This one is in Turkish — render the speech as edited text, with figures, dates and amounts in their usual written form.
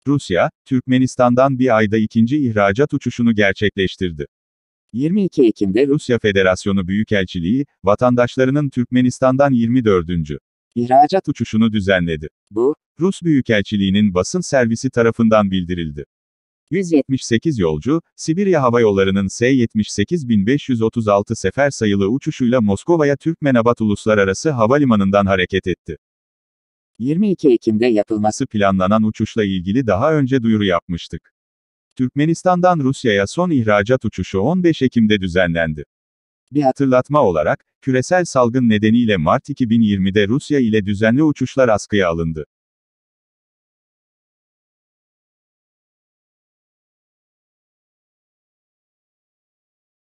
Rusya, Türkmenistan'dan bir ayda ikinci ihracat uçuşunu gerçekleştirdi. 22 Ekim'de Rusya Federasyonu Büyükelçiliği, vatandaşlarının Türkmenistan'dan 24. ihracat uçuşunu düzenledi. Bu, Rus Büyükelçiliği'nin basın servisi tarafından bildirildi. 178 yolcu, Sibirya Hava Yolları'nın S-78.536 sefer sayılı uçuşuyla Moskova'ya Türkmenabat Uluslararası Havalimanı'ndan hareket etti. 22 Ekim'de yapılması planlanan uçuşla ilgili daha önce duyuru yapmıştık. Türkmenistan'dan Rusya'ya son ihracat uçuşu 15 Ekim'de düzenlendi. Bir hatırlatma olarak, küresel salgın nedeniyle Mart 2020'de Rusya ile düzenli uçuşlar askıya alındı.